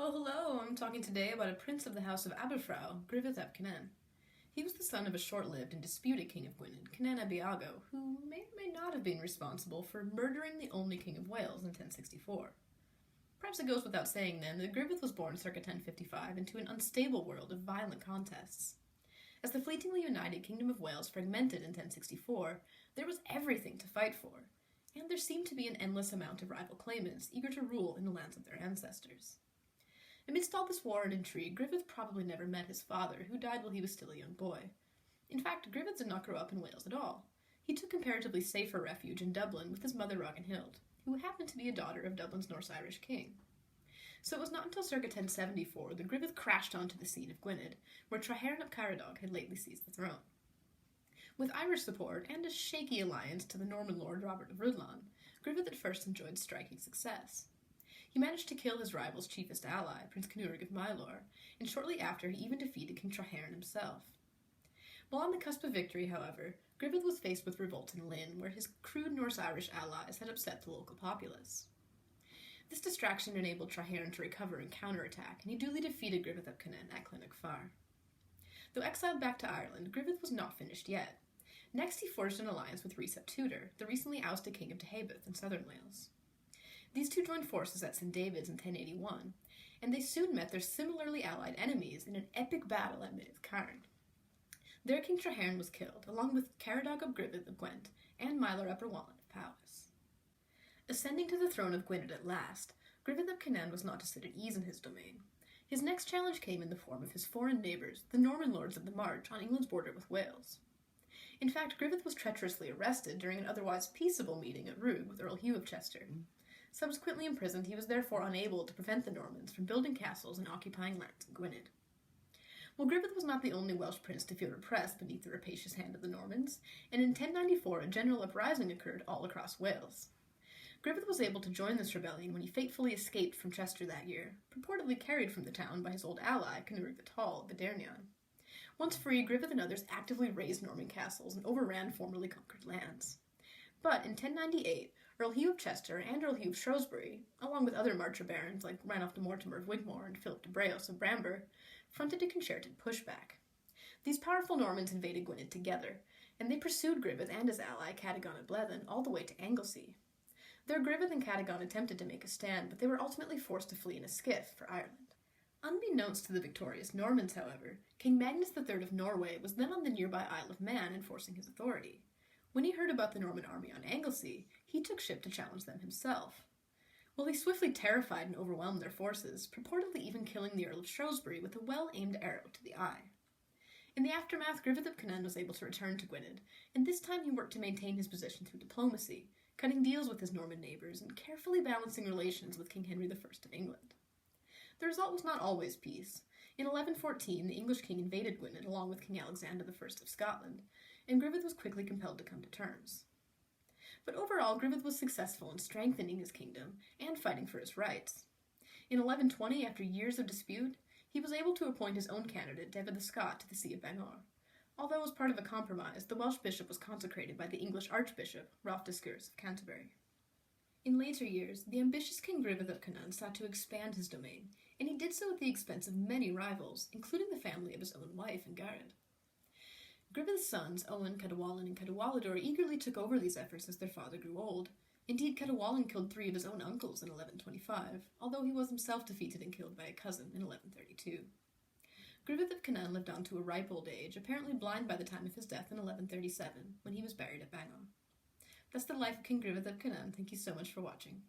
Hello, hello! I'm talking today about a prince of the house of Aberfrau, Griffith ap Cynan. He was the son of a short-lived and disputed king of Gwynedd, Cynan ap Iago, who may or may not have been responsible for murdering the only king of Wales in 1064. Perhaps it goes without saying, then, that Griffith was born circa 1055 into an unstable world of violent contests. As the fleetingly united Kingdom of Wales fragmented in 1064, there was everything to fight for, and there seemed to be an endless amount of rival claimants eager to rule in the lands of their ancestors. Amidst all this war and intrigue, Griffith probably never met his father, who died while he was still a young boy. In fact, Griffith did not grow up in Wales at all. He took comparatively safer refuge in Dublin with his mother Ragnhild, who happened to be a daughter of Dublin's Norse-Irish king. So it was not until circa 1074 that Griffith crashed onto the scene of Gwynedd, where Trahaearn ap Caradog had lately seized the throne. With Irish support and a shaky alliance to the Norman lord Robert of Rhuddlan, Griffith at first enjoyed striking success. He managed to kill his rival's chiefest ally, Prince Canute of Maelor, and shortly after he even defeated King Trahaearn himself. While on the cusp of victory, however, Griffith was faced with revolt in Lynn, where his crude Norse-Irish allies had upset the local populace. This distraction enabled Trahaearn to recover and counterattack, and he duly defeated Griffith ap Cynan at Clonard. Though exiled back to Ireland, Griffith was not finished yet. Next he forged an alliance with Rhys ap Tudor, the recently ousted king of Deheubarth in southern Wales. These two joined forces at St. David's in 1081, and they soon met their similarly allied enemies in an epic battle at Myddin Carn. There King Trahaearn was killed, along with Caradog ap Griffith of Gwent and Maelor ap Rhuddlan of Powys. Ascending to the throne of Gwynedd at last, Griffith ap Cynan was not to sit at ease in his domain. His next challenge came in the form of his foreign neighbours, the Norman lords of the March on England's border with Wales. In fact, Griffith was treacherously arrested during an otherwise peaceable meeting at Rug with Earl Hugh of Chester. Subsequently imprisoned, he was therefore unable to prevent the Normans from building castles and occupying lands in Gwynedd. Well, Griffith was not the only Welsh prince to feel repressed beneath the rapacious hand of the Normans, and in 1094 a general uprising occurred all across Wales. Griffith was able to join this rebellion when he fatefully escaped from Chester that year, purportedly carried from the town by his old ally, Canute the Tall of Adernion. Once free, Griffith and others actively razed Norman castles and overran formerly conquered lands. But in 1098, Earl Hugh of Chester and Earl Hugh of Shrewsbury, along with other Marcher barons like Ranulf de Mortimer of Wigmore and Philip de Breos of Bramber, fronted a concerted pushback. These powerful Normans invaded Gwynedd together, and they pursued Griffith and his ally Cadogan of Blethen all the way to Anglesey. There Griffith and Cadogan attempted to make a stand, but they were ultimately forced to flee in a skiff for Ireland. Unbeknownst to the victorious Normans, however, King Magnus III of Norway was then on the nearby Isle of Man enforcing his authority. When he heard about the Norman army on Anglesey, he took ship to challenge them himself. Well, he swiftly terrified and overwhelmed their forces, purportedly even killing the Earl of Shrewsbury with a well-aimed arrow to the eye. In the aftermath, Griffith ap Cynan was able to return to Gwynedd, and this time he worked to maintain his position through diplomacy, cutting deals with his Norman neighbours and carefully balancing relations with King Henry I of England. The result was not always peace. In 1114, the English king invaded Gwynedd along with King Alexander I of Scotland, and Griffith was quickly compelled to come to terms. But overall, Griffith was successful in strengthening his kingdom and fighting for his rights. In 1120, after years of dispute, he was able to appoint his own candidate, David the Scot, to the See of Bangor. Although as part of a compromise, the Welsh bishop was consecrated by the English archbishop, Ralph de Sgurrs of Canterbury. In later years, the ambitious King Griffith ap Cynan sought to expand his domain, and he did so at the expense of many rivals, including the family of his own wife, Angared. Griffith's sons, Owen, Cadwallon, and Cadwaladr, eagerly took over these efforts as their father grew old. Indeed, Cadwallon killed 3 of his own uncles in 1125, although he was himself defeated and killed by a cousin in 1132. Griffith ap Cynan lived on to a ripe old age, apparently blind by the time of his death in 1137, when he was buried at Bangor. That's the life of King Griffith ap Cynan. Thank you so much for watching.